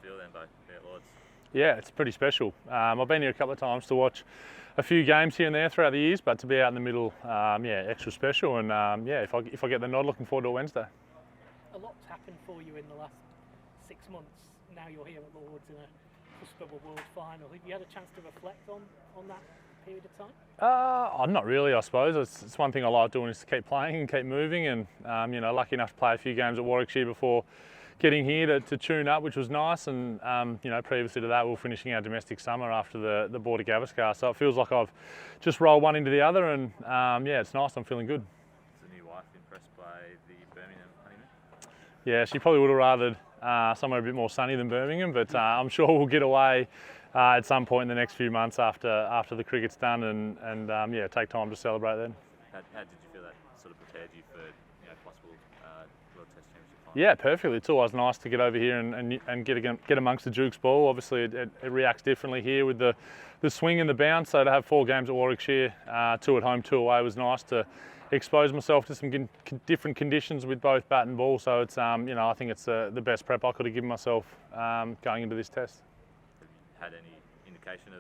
feel then, Beau, at Lords? Yeah, it's pretty special. I've been here a couple of times to watch a few games here and there throughout the years, but to be out in the middle, extra special. And if I get the nod, looking forward to Wednesday. A lot's happened for you in the last 6 months. Now you're here at Lords in a cusp of a world final. Have you had a chance to reflect on that period of time? Not really, I suppose. It's one thing I like doing is to keep playing and keep moving. And lucky enough to play a few games at Warwickshire before getting here to tune up, which was nice. And previously to that, we were finishing our domestic summer after the Border Gavaskar. So it feels like I've just rolled one into the other, and it's nice. I'm feeling good. Is the new wife impressed by the Birmingham honeymoon? Yeah, she probably would have rathered somewhere a bit more sunny than Birmingham, but I'm sure we'll get away at some point in the next few months after the cricket's done, and take time to celebrate then. How did you feel that sort of prepared you for possible World Test Championship final? Yeah, perfectly. It's always nice to get over here and get amongst the Duke's ball. Obviously, it reacts differently here with the swing and the bounce. So to have 4 games at Warwickshire, 2 at home, 2 away, was nice to expose myself to some different conditions with both bat and ball. So it's I think it's the best prep I could have given myself going into this test. Have you had any indication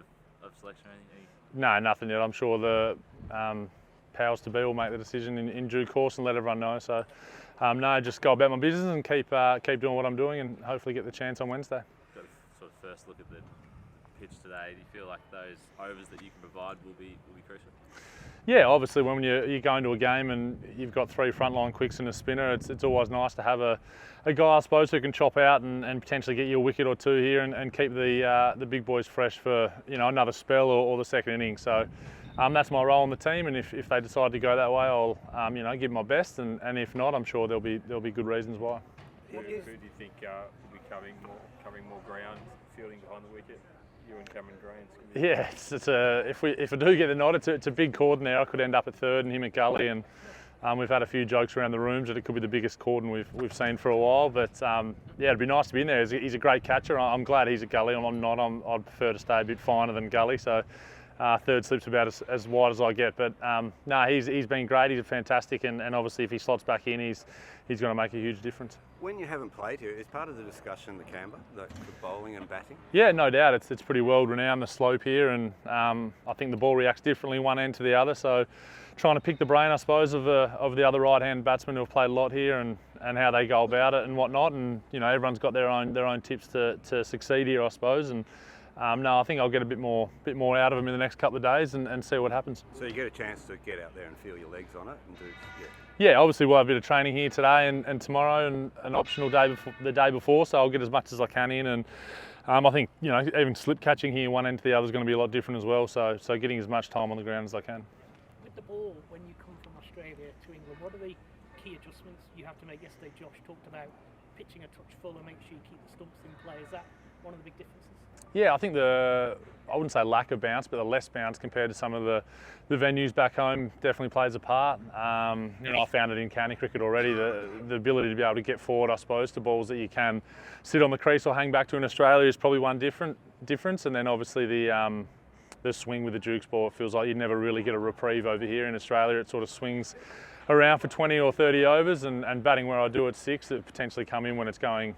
of selection or anything? No, nothing yet. I'm sure the powers to be will make the decision in due course and let everyone know. So no, just go about my business and keep doing what I'm doing, and hopefully get the chance on Wednesday. Got a sort of first look at the pitch today. Do you feel like those overs that you can provide will be crucial? Yeah, obviously when you go into a game and you've got 3 frontline quicks and a spinner, it's always nice to have a guy, I suppose, who can chop out and potentially get you a wicket or 2 here and keep the big boys fresh for another spell or the second innings. So that's my role on the team, and if they decide to go that way, I'll give my best, and if not, I'm sure there'll be good reasons why. Who do you think will be covering more ground, fielding behind the wicket? You and Cameron Green's. Yeah, if I do get the nod, it's a big cordon there. I could end up at 3rd and him at gully, and we've had a few jokes around the rooms that it could be the biggest cordon we've seen for a while. But it'd be nice to be in there. He's a great catcher. I'm glad he's at gully. I'm not. I'd prefer to stay a bit finer than gully. So 3rd slip's about as wide as I get. But he's been great. He's fantastic, and obviously if he slots back in, he's going to make a huge difference. When you haven't played here, is part of the discussion the camber, the bowling and batting? Yeah, no doubt. It's pretty well renowned, the slope here, and I think the ball reacts differently one end to the other. So trying to pick the brain, I suppose, of the other right-hand batsmen who have played a lot here and how they go about it and whatnot. And everyone's got their own tips to succeed here, I suppose. And I think I'll get a bit more out of them in the next couple of days and see what happens. So you get a chance to get out there and feel your legs on it and do. Yeah, obviously we'll have a bit of training here today and tomorrow, and an optional the day before. So I'll get as much as I can in, and I think even slip catching here one end to the other is going to be a lot different as well. So getting as much time on the ground as I can. With the ball, when you come from Australia to England, what are the key adjustments you have to make? Yesterday, Josh talked about pitching a touch fuller, make sure you keep the stumps in play. Is that one of the big differences? Yeah, I think I wouldn't say lack of bounce, but the less bounce compared to some of the venues back home definitely plays a part. I found it in county cricket already, the ability to be able to get forward, I suppose, to balls that you can sit on the crease or hang back to in Australia is probably one difference. And then obviously the swing with the Duke's ball, it feels like you never really get a reprieve over here in Australia. It sort of swings around for 20 or 30 overs, and batting where I do at 6, it potentially come in when it's going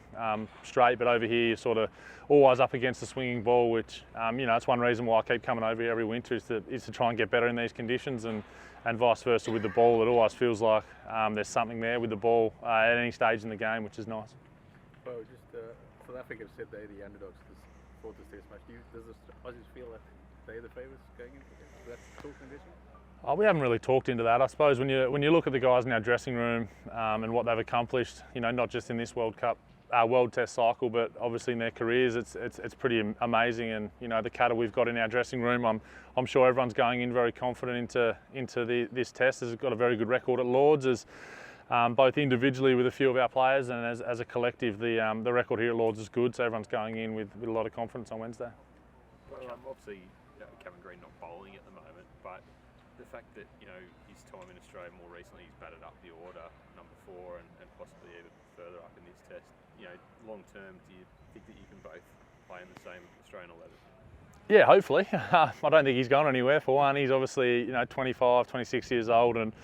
straight, but over here you're sort of always up against the swinging ball, which it's one reason why I keep coming over here every winter is to try and get better in these conditions, and vice versa with the ball. It always feels like there's something there with the ball at any stage in the game, which is nice. Well, just South Africa said they're the underdogs for this test match. Does the Aussies feel that they're the favourites going into that talk condition? Oh, we haven't really talked into that. I suppose when you look at the guys in our dressing room and what they've accomplished, not just in this World Test cycle, but obviously in their careers, it's pretty amazing. And the cattle we've got in our dressing room, I'm sure everyone's going in very confident into this test. Has got a very good record at Lords, as both individually with a few of our players and as a collective, the record here at Lords is good. So everyone's going in with a lot of confidence on Wednesday. Well, obviously, Cameron Green not bowling at the moment, but the fact that his time in Australia more recently, he's batted up the order number 4 and possibly even further up in this test. Long term, do you think that you can both play in the same Australian 11? Yeah, hopefully. I don't think he's gone anywhere. For one, he's obviously 25, 26 years old, and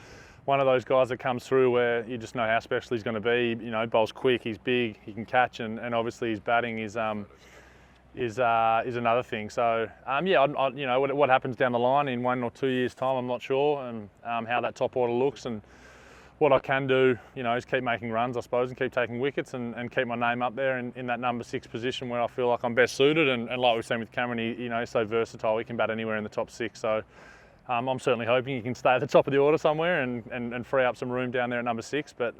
one of those guys that comes through where you just know how special he's going to be. You know, bowls quick, he's big, he can catch, and obviously his batting is another thing. So yeah, you know, what happens down the line in 1 or 2 years' time, I'm not sure, and how that top order looks, and what I can do, you know, is keep making runs, I suppose, and keep taking wickets, and keep my name up there in that number 6 position where I feel like I'm best suited. And like we've seen with Cameron, you know, he's so versatile, he can bat anywhere in the top 6. So I'm certainly hoping he can stay at the top of the order somewhere and free up some room down there at number 6. But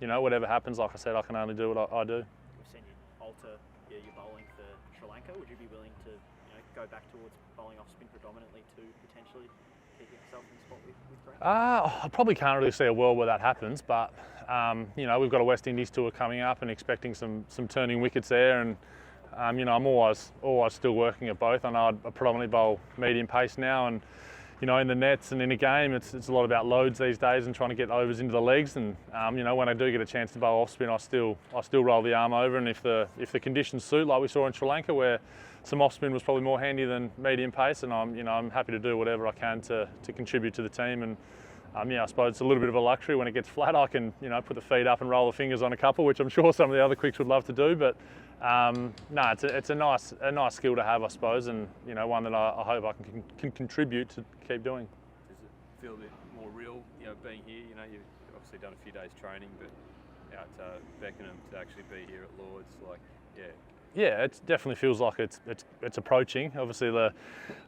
you know, whatever happens, like I said, I can only do what I do. We've seen you alter your bowling for Sri Lanka. Would you be willing to, you know, go back towards bowling off spin predominantly to potentially keep yourself in the spot with Grant? I probably can't really see a world where that happens, but you know, we've got a West Indies tour coming up and expecting some turning wickets there, and you know, I'm always still working at both. I know I predominantly bowl medium pace now, and you know, in the nets and in a game, it's a lot about loads these days and trying to get overs into the legs. And you know, when I do get a chance to bowl off spin, I still roll the arm over, and if the conditions suit, like we saw in Sri Lanka, where some off spin was probably more handy than medium pace, and I'm happy to do whatever I can to contribute to the team. And yeah, I suppose it's a little bit of a luxury when it gets flat. I can, you know, put the feet up and roll the fingers on a couple, which I'm sure some of the other quicks would love to do. But no, it's a nice skill to have, I suppose, and you know, one that I hope I can contribute to keep doing. Does it feel a bit more real, you know, being here? You know, you've obviously done a few days training, but out to Beckenham to actually be here at Lords, like, yeah. Yeah, it definitely feels like it's approaching. Obviously, the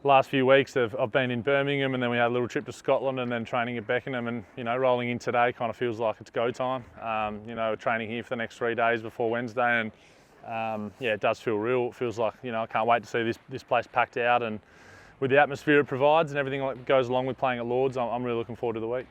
last few weeks I've been in Birmingham, and then we had a little trip to Scotland, and then training at Beckenham, and you know, rolling in today kind of feels like it's go time. You know, training here for the next 3 days before Wednesday, and yeah, it does feel real. It feels like, you know, I can't wait to see this place packed out, and with the atmosphere it provides and everything that goes along with playing at Lords, I'm really looking forward to the week.